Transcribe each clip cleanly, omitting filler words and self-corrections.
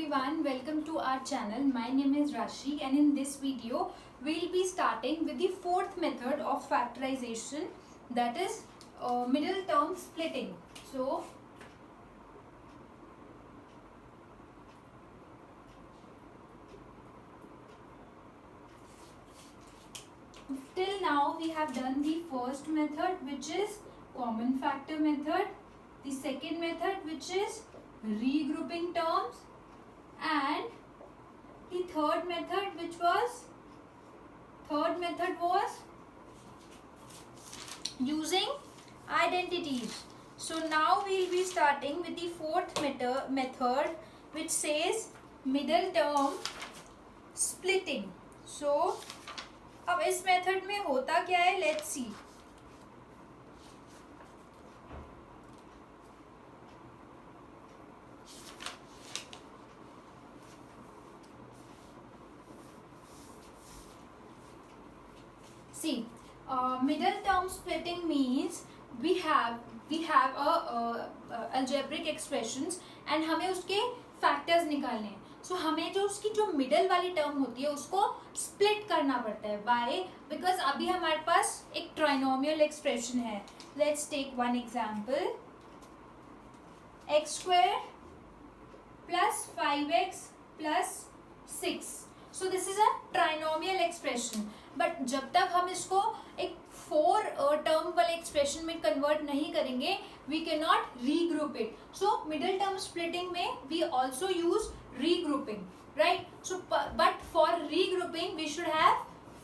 everyone, welcome to our channel. My name is Rashi and in this video we'll be starting with the fourth method of factorization, that is middle term splitting. So till now we have done the first method, which is common factor method, the second method which is regrouping terms, and the third method was using identities. So now we will be starting with the fourth method which says middle term splitting. So अब इस method में होता क्या है, let's see. See, middle term splitting means we have algebraic expressions and हमें उसके factors निकालने हैं. So हमें जो उसकी जो मिडल वाली टर्म होती है उसको स्प्लिट करना पड़ता है. वाई? बिकॉज अभी हमारे पास एक ट्राइनोमियल एक्सप्रेशन है. Let's take one example. x² plus 5x plus 6. So this is a trinomial expression. But जब तक हम इसको एक 4 टर्म वाले एक्सप्रेशन में कन्वर्ट नहीं करेंगे, we can not regroup it. So middle term splitting में we also use regrouping, right? So but for regrouping we should have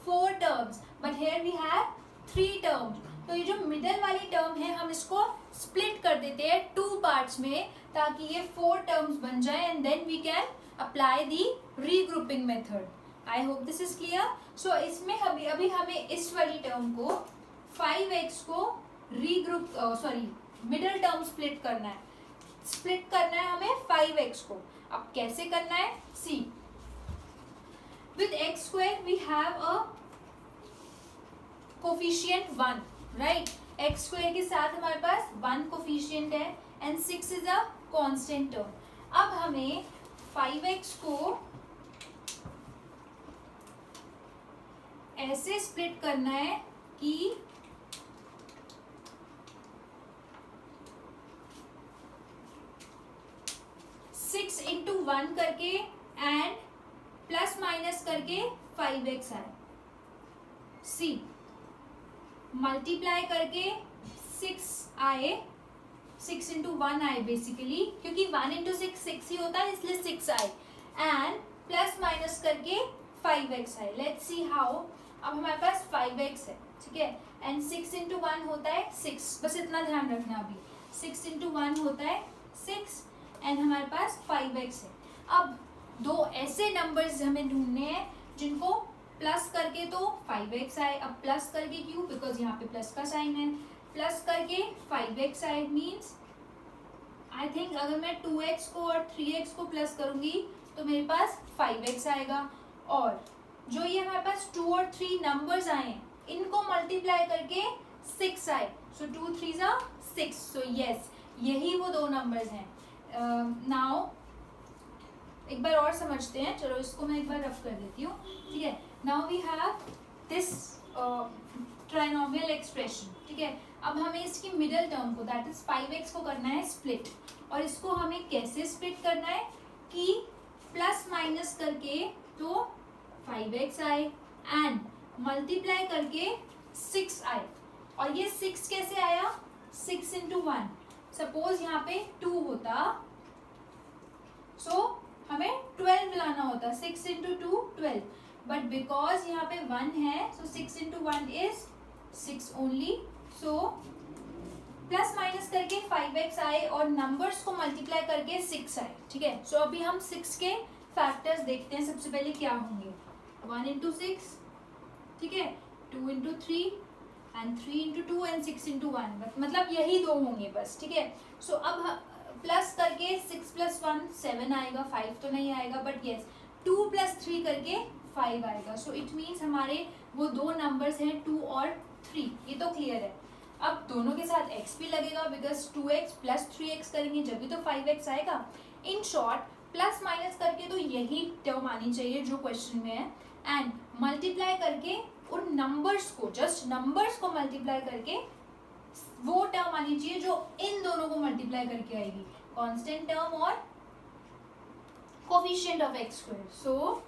4 terms, but here we have 3 terms. तो ये जो मिडल वाली term है हम इसको स्प्लिट कर देते हैं 2 पार्ट्स में ताकि ये 4 टर्म्स बन जाए and then we can apply the regrouping method. I hope this is clear. So इसमें अभी हमें इस वाली टर्म को 5x को मिडल टर्म स्प्लिट करना है. स्प्लिट करना है हमें 5x को. अब कैसे करना है? See, with x² we have a coefficient 1, right? x² के साथ हमारे पास 1 कोफिशिएंट है and 6 is a constant term. अब हमें 5x को ऐसे स्प्लिट करना है कि 6 इंटू 1 करके एंड प्लस माइनस करके 5x आए. सी, मल्टीप्लाई करके 6 आए, 6 इंटू 1 आए बेसिकली, क्योंकि 1 इंटू 6 ही होता है इसलिए 6 आए, एंड प्लस माइनस करके 5x आए. Let's see how. अब हमारे पास 5x है, ठीक है, एंड 6 इंटू 1 होता है 6. बस इतना ध्यान रखना. अभी 6 इंटू 1 होता है 6 एंड हमारे पास 5x है. अब 2 ऐसे नंबर्स हमें ढूंढने हैं जिनको प्लस करके तो 5x आए. अब प्लस करके क्यों? बिकॉज यहाँ पे प्लस का साइन है. प्लस करके 5x आए मीन्स आई थिंक अगर मैं 2x को और 3x को प्लस करूंगी तो मेरे पास 5x आएगा. और जो ये हमारे पास 2 और 3 नंबर्स आए इनको मल्टीप्लाई करके 6 आए. सो 2 3 जा 6. सो यस, यही वो 2 नंबर्स हैं. नाउ एक बार और समझते हैं. चलो इसको मैं एक बार रफ कर देती हूँ, ठीक है. Now we have this trinomial expression, ठीक है. अब हमें इसकी मिडल टर्म को, दैट इज 5x को करना है स्प्लिट. और इसको हमें कैसे स्प्लिट करना है कि प्लस माइनस करके तो 5x आए एंड मल्टीप्लाई करके 6 आए. और ये 6 कैसे आया? 6 इंटू 1. सपोज यहाँ पे 2 होता, सो हमें 12 लाना होता. 6 इंटू 2 12, बट बिकॉज यहाँ पे 1 है सो 6 into 1 is 6 only. So plus minus करके 5x आए और नंबर्स को मल्टीप्लाई करके 6 आए, ठीक है. सो अभी हम 6 के फैक्टर्स देखते हैं. सबसे पहले क्या होंगे? 1 इंटू 6, ठीक है, 2 into 3 and 3 into 2 and 6 into 1. मतलब यही 2 होंगे बस, ठीक है. सो अब प्लस करके 6 प्लस 1 7 आएगा. 5 तो नहीं आएगा, बट येस 2 प्लस 3 करके 5 आएगा. सो इट मीन्स हमारे वो 2 नंबर्स हैं 2 और 3. ये तो क्लियर है. अब दोनों के साथ x भी लगेगा बिकॉज 2x प्लस 3x करेंगे जब भी तो 5x आएगा. इन शॉर्ट प्लस माइनस करके तो यही टर्म आनी चाहिए जो क्वेश्चन में है, एंड मल्टीप्लाई करके उन नंबर्स को, जस्ट नंबर्स को मल्टीप्लाई करके वो टर्म आनी चाहिए जो इन दोनों को मल्टीप्लाई करके आएगी, कांस्टेंट टर्म और coefficient of x square. So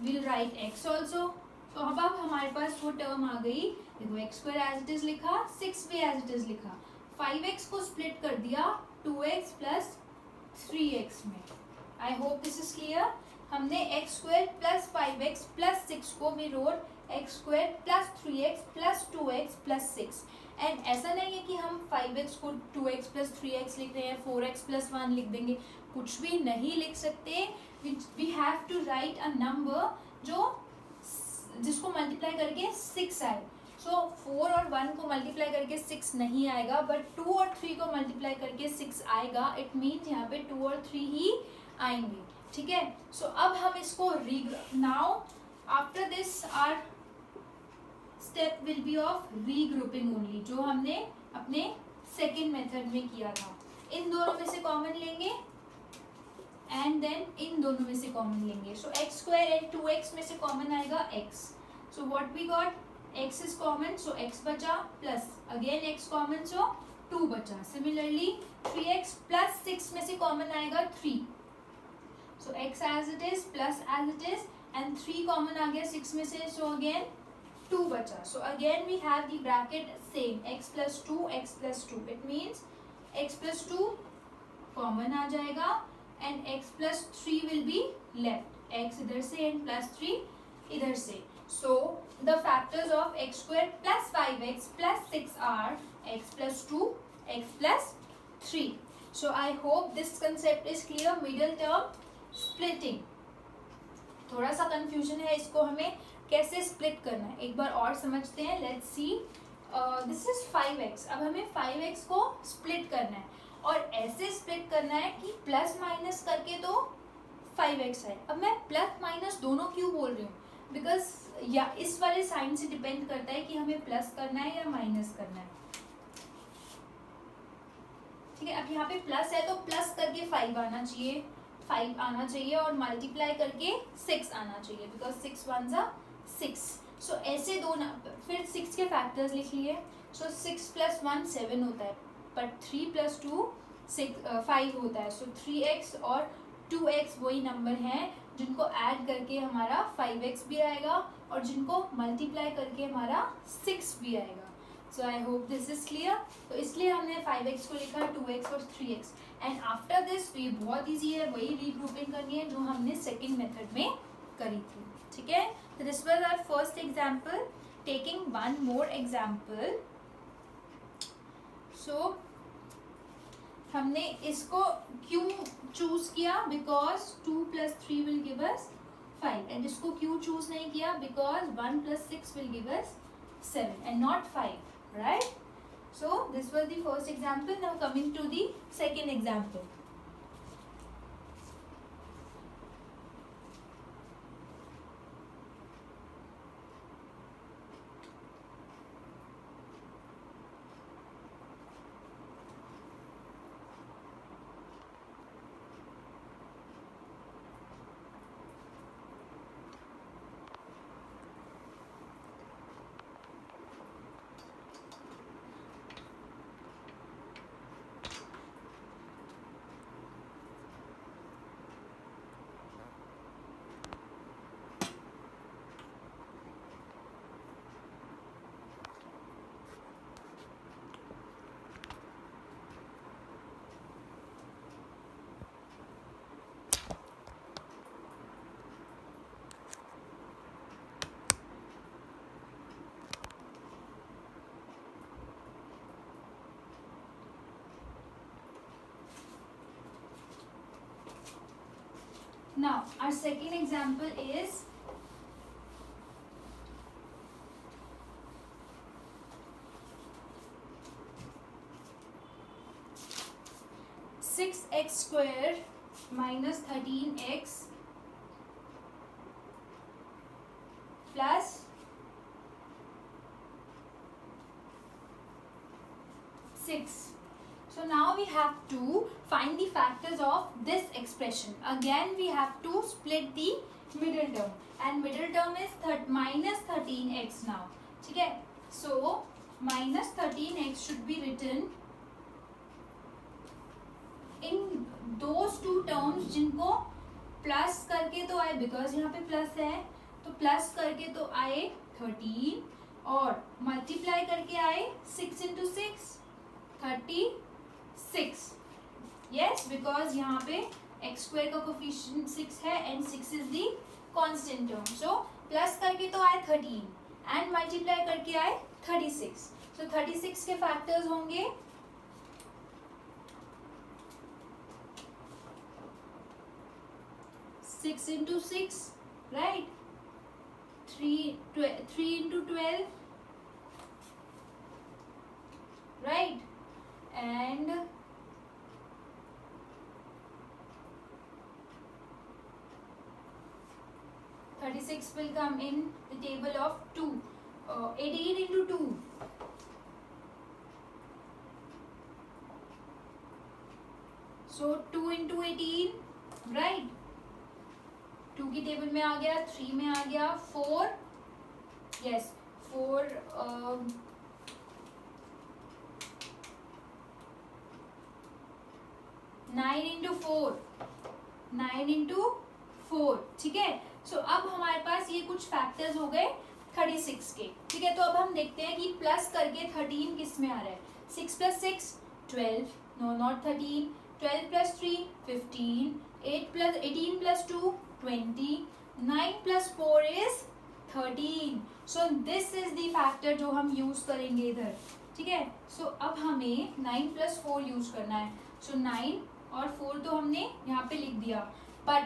will write x also. तो अब हमारे पास वो टर्म आ गई. देखो x square as it is लिखा, 6 भी एज इट इज लिखा, 5x को स्प्लिट कर दिया 2x प्लस 3x में. I hope this is clear. हमने x square plus 5x plus 6 को भी wrote x square plus 3x plus 2x plus 6. And ऐसा नहीं है कि हम 5x को 2x प्लस 3x लिख रहे हैं, 4x प्लस 1 लिख देंगे, कुछ भी नहीं लिख सकते. We have to write a number जिसको मल्टीप्लाई करके 6 आए. सो 4 और 1 को मल्टीप्लाई करके 6 नहीं आएगा, बट 2 और 3 को मल्टीप्लाई करके 6 आएगा. इट मीन्स यहाँ पे 2 और 3 ही आएंगे. ठीक है. सो अब हम इसको now after this our step will be of regrouping only, जो हमने अपने सेकेंड मेथड में किया था. इन दोनों में से कॉमन लेंगे एंड देन इन दोनों में से कॉमन लेंगे. सो एक्स स्क्वायर एंड 2x में से कॉमन आएगा x. So what we got, x is common, so x बचा, plus again x common, so 2 बचा. सिमिलरली 3x प्लस 6 में से कॉमन आएगा 3. So x as it is plus as it is and 3 common आ गया 6 में से, सो अगेन 2 बचा. सो अगेन we have the bracket same, x plus 2 x plus 2. It means x plus 2 common आ जाएगा and x plus 3 will be left. x इधर से एंड प्लस 3 इधर से. So the factors of x square plus 5x plus 6 are x plus 2 x plus 3. So I hope this concept is clear. Middle term splitting, थोड़ा सा confusion है, इसको हमें कैसे स्प्लिट करना है एक बार और समझते हैं. Let's see, this is 5x. अब हमें 5x को स्प्लिट करना है और ऐसे स्प्लिट करना है कि प्लस माइनस करके तो 5x है. अब मैं प्लस माइनस दोनों क्यों बोल रही हूँ, बिकॉज या इस वाले साइन से डिपेंड करता है कि हमें प्लस करना है या माइनस करना है. ठीक है. अब यहाँ पे प्लस है तो प्लस करके 5 आना चाहिए, 5 आना चाहिए और मल्टीप्लाई करके 6 आना चाहिए, बिकॉज 6 1 जा 6. सो ऐसे दो फिर 6 के फैक्टर्स लिख लिए. सो 6 प्लस 1 7 होता है, बट 3 प्लस 2 5 होता है. सो 3x और 2x वही नंबर हैं जिनको ऐड करके हमारा 5x भी आएगा और जिनको मल्टीप्लाई करके हमारा 6 भी आएगा. So I hope this is clear. तो इसलिए हमने 5x को लिखा, 2x और 3x. एंड आफ्टर दिस ये बहुत ईजी है, वही रीग्रुपिंग करनी है जो हमने सेकेंड मेथड में करी थी. ठीक है. तो this was our first example. Taking one more example. So हमने इसको क्यों चूज किया, because 2 plus 3 will give us 5. And इसको क्यों चूज नहीं किया, because 1 plus 6 will give us 7 and not 5. Right. So this was the first example. Now coming to the second example. Now our second example is 6x square minus 13x plus 6. So now now we have to find the factors of this expression. Again we have to split the middle term, and middle term is minus 13x now. ठीक है, so minus 13x should be written in those two terms जिनको plus करके तो आए, because यहाँ पे plus है तो प्लस करके तो आए 13 और मल्टीप्लाई करके आए 6 इंटू 6 36. यस, बिकॉज यहाँ पे एक्स स्क्वायर का कोफिशिएंट 6 है and 6 is the constant term. So plus करके तो आए 13 एंड मल्टीप्लाई करके आए 36. सो 36 के फैक्टर्स होंगे 6 into 6, right? 3 into 12, right? And 36 will come in the table of 2. 18 into 2. So 2 into 18, right? 2 की टेबल में आ गया, 3 में आ गया, 4, yes, 4 9 into 4, 9 into 4. ठीक है, सो अब हमारे पास ये कुछ फैक्टर्स हो गए 36 के. ठीक है, तो अब हम देखते हैं कि प्लस करके 13 किस में आ रहा है. 6 plus 6 12, no not 13. 12 plus 3 15. 18 plus 2 20. 9 plus 4 is 13. So this is the factor जो हम यूज करेंगे इधर. ठीक है, सो अब हमें 9 plus 4 यूज करना है. सो 9 और 4 तो हमने यहाँ पे लिख दिया, बट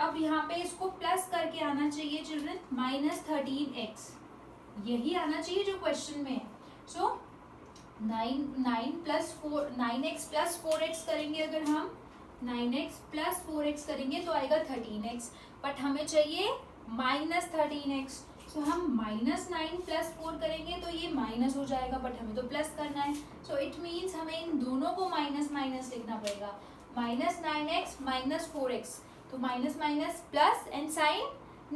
अब यहाँ पे इसको प्लस करके आना चाहिए चिल्ड्रन, -13x. यही आना चाहिए जो क्वेश्चन में है. सो 9x plus 4x करेंगे, अगर हम 9x plus 4x करेंगे तो आएगा 13x, बट हमें चाहिए -13x. सो हम -9 plus 4 करेंगे तो ये माइनस हो जाएगा, बट हमें तो प्लस करना है. सो इट मीन्स हमें इन दोनों को माइनस माइनस लिखना पड़ेगा. -9x -4x, तो minus minus plus and sign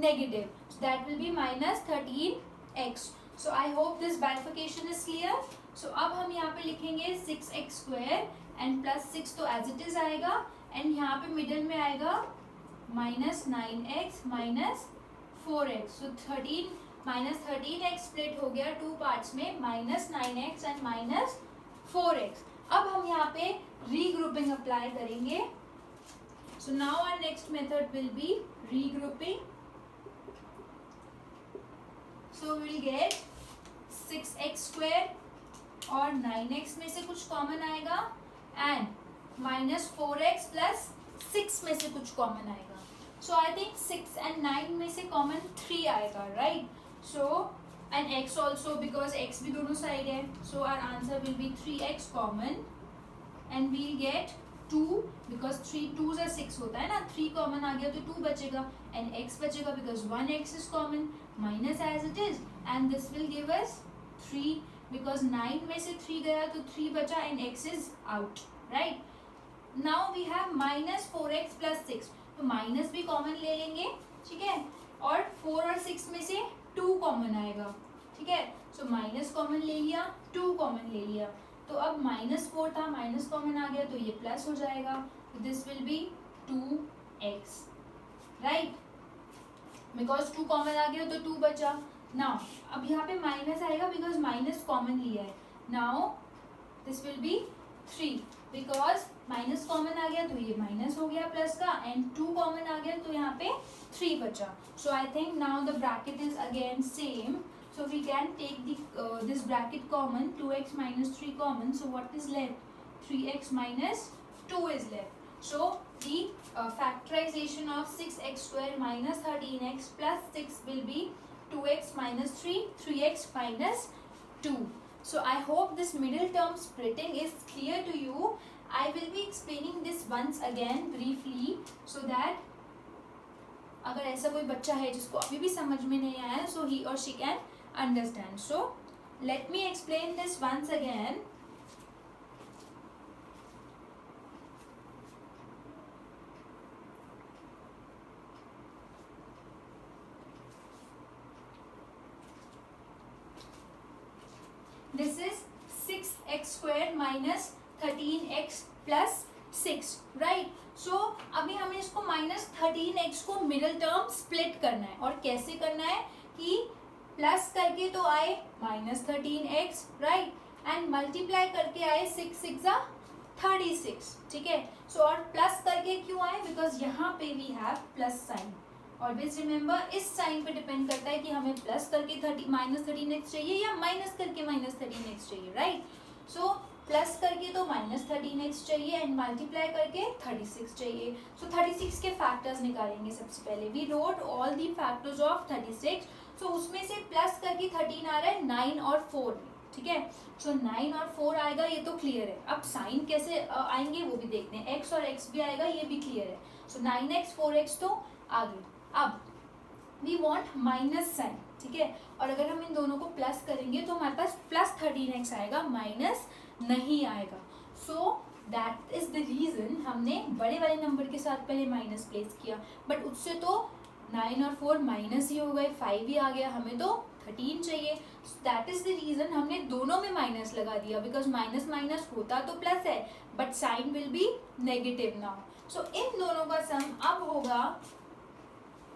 negative, so that will be -13x. So I hope this bifurcation is clear. So अब हम यहाँ पे लिखेंगे 6x² एंड +6 तो एज इट इज आएगा, एंड यहाँ पे मिडिल में आएगा -9x -4x. सो 13 स्प्लिट हो गया 2 पार्ट्स में, -9x एंड -4x. अब हम यहाँ पे रीग्रुपिंग अप्लाई करेंगे. So now our next method will be regrouping. So will get 6x² और 9x में से कुछ कॉमन आएगा, एंड -4x प्लस 6 में से कुछ कॉमन आएगा. सो आई थिंक 6 and 9 में से कॉमन 3 आएगा, right? So and x also, because x भी दोनों साइड है. So our answer will be 3x common, and we'll get 2, because 3 2s are 6 होता है ना. 3 कॉमन आ गया तो 2 बचेगा, एंड x बचेगा because 1x is common, minus as it is, and this will give us 3, because 9 में से 3 गया तो 3 बचा and x is out, right? Now we have -4x + 6, तो माइनस भी कॉमन ले लेंगे. ठीक है, और 4 और 6 में से 2 कॉमन आएगा. ठीक है, सो माइनस कॉमन ले लिया, 2 कॉमन ले लिया, तो अब -4 था, माइनस कॉमन आ गया तो ये प्लस हो जाएगा. This will be 2x, right? Because 2 common आ गया तो 2 बचा. नाउ अब यहाँ पे माइनस आएगा बिकॉज माइनस कॉमन लिया है. Now this will be 3, because minus common आ गया तो ये माइनस हो गया प्लस का, एंड 2 कॉमन आ गया तो यहाँ पे 3 बचा. So I think now the bracket is again same. So we can take this bracket common, 2x minus 3 common. So what is left? 3x minus 2 is left. So the factorization of 6x² minus 13x plus 6 will be 2x minus 3, 3x minus 2. So I hope this middle term splitting is clear to you. I will be explaining this once again briefly so that अगर ऐसा कोई बच्चा है जिसको अभी भी समझ में नहीं आया, so he or she can understand. So let me explain this once again. This is 6x² minus 13x plus 6, right. So अभी हमें इसको माइनस 13x को मिडिल टर्म स्प्लिट करना है. और कैसे करना है कि प्लस करके तो आए minus 13x, right, and multiply करके आए 6 6 36, ठीक है. सो और प्लस करके क्यों आए, बिकॉज यहाँ पे we have plus sign. Always remember इस साइन पे डिपेंड करता है कि हमें प्लस करके माइनस 13x चाहिए या माइनस करके माइनस 13x चाहिए, राइट. सो प्लस करके तो माइनस 13x चाहिए एंड मल्टीप्लाई करके 36 चाहिए. सो 36 के फैक्टर्स निकालेंगे सबसे पहले. We wrote all the factors of 36. So उसमें से प्लस करके 13 आ रहा है 9 और 4 में, ठीक है. सो 9 और 4 आएगा, ये तो क्लियर है. अब साइन कैसे आएंगे वो भी देखते हैं. x और x भी आएगा, ये भी क्लियर है. सो 9x 4x तो आ गए. अब वी वॉन्ट माइनस साइन, ठीक है. और अगर हम इन दोनों को प्लस करेंगे तो हमारे पास प्लस 13x आएगा, माइनस नहीं आएगा. So that is the reason हमने बड़े वाले नंबर के साथ पहले माइनस प्लेस किया. बट उससे तो 9 और 4 माइनस ही हो गए, 5 ही आ गया, हमें तो 13 चाहिए. दैट इज द रीजन हमने दोनों में माइनस लगा दिया, बिकॉज माइनस माइनस होता तो प्लस है but sign will be negative now. So इन दोनों का सम अब होगा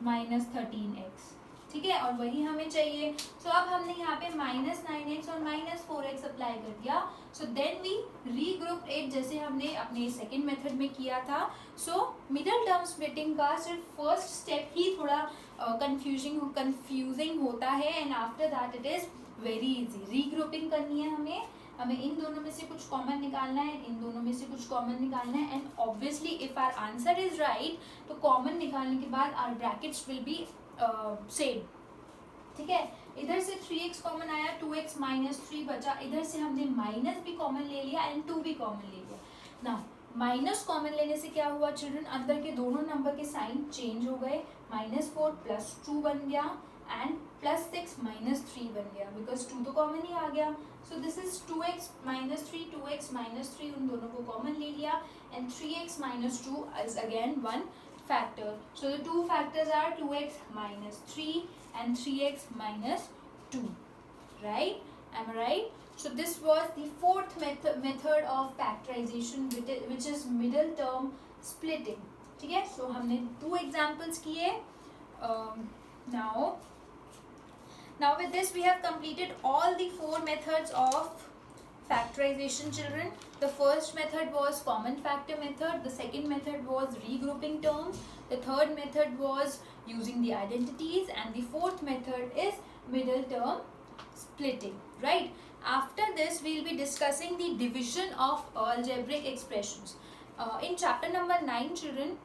माइनस 13x, ठीक है. और वही हमें चाहिए. सो अब हमने यहाँ पे माइनस 9x और माइनस 4x अप्लाई कर दिया. So then we regroup it जैसे हमने अपने सेकेंड मेथड में किया था. सो मिडल टर्म स्प्लिटिंग का सिर्फ फर्स्ट स्टेप ही थोड़ा कंफ्यूजिंग होता है and after that it is very easy. Regrouping करनी है हमें इन दोनों में से कुछ कॉमन निकालना है, इन दोनों में से कुछ कॉमन निकालना है. And obviously if our answer is right तो कॉमन निकालने के बाद our brackets will be same, ठीक है. इधर से 3x कॉमन आया, 2x माइनस 3 बचा. इधर से हमने माइनस भी कॉमन ले लिया एंड 2 भी कॉमन ले लिया. नाउ माइनस कॉमन लेने से क्या हुआ चिल्ड्रन, अंदर के दोनों नंबर के साइन चेंज हो गए. -4 प्लस 2 बन गया एंड +6 माइनस 3 बन गया, बिकॉज 2 तो कॉमन ही आ गया. सो this is 2x minus 3, 2x minus 3, उन दोनों को कॉमन ले लिया and 3x minus 2 is again one factor. So the two factors are 2x minus 3 and 3x minus 2, right? Am I right? So this was the fourth method of factorization, which is middle term splitting, ठीक है. So हमने 2 examples किए. Now with this we have completed all the 4 methods of factorization, children. The first method was common factor method, the second method was regrouping terms, the third method was using the identities, and the fourth method is middle term splitting, right? After this we will be discussing the division of algebraic expressions. In chapter number 9, children,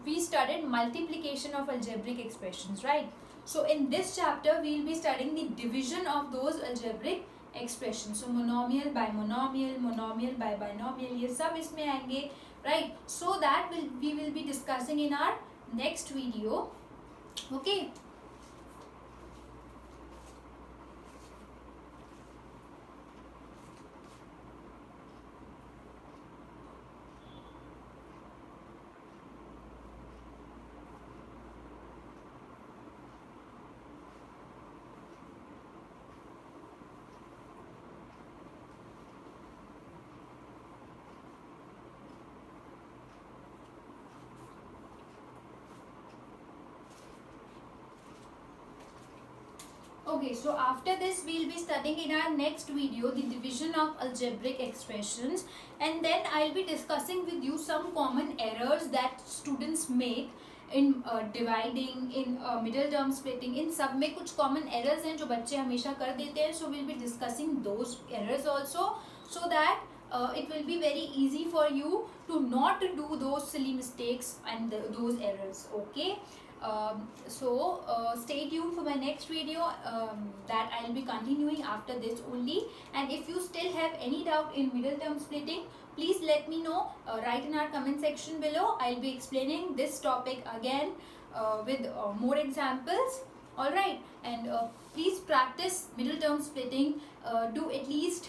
we studied multiplication of algebraic expressions, right? So in this chapter we will be studying the division of those algebraic expression. So monomial by monomial, monomial by binomial, ये सब इसमें आएंगे, right. So that we will be discussing in our next video, okay. Okay, so after this we will be studying in our next video the division of algebraic expressions, and then I will be discussing with you some common errors that students make in dividing, in middle term splitting. in सब में कुछ common errors हैं जो बच्चे हमेशा कर देते हैं. So we will be discussing those errors also, so that it will be very easy for you to not do those silly mistakes and those errors, okay. So stay tuned for my next video that I will be continuing after this only. And if you still have any doubt in middle term splitting, please let me know, write in our comment section below. I will be explaining this topic again with more examples, alright. And please practice middle term splitting. Do at least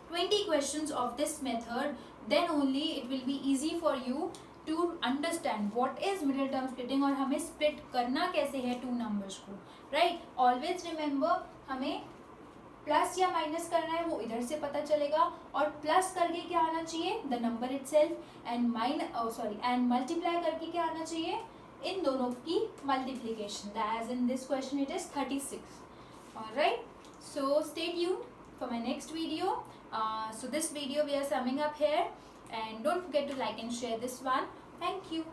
20 questions of this method, then only it will be easy for you to understand what is middle term splitting और हमें split करना कैसे है 2 numbers को, right. Always remember हमें plus या minus करना है वो इधर से पता चलेगा, और प्लस करके क्या आना चाहिए, the number itself, and and multiply करके क्या आना चाहिए, इन दोनों की multiplication, as in this question it is 36. Alright, so stay tuned for my next video. So this video we are summing up here, and don't forget to like and share this one. Thank you.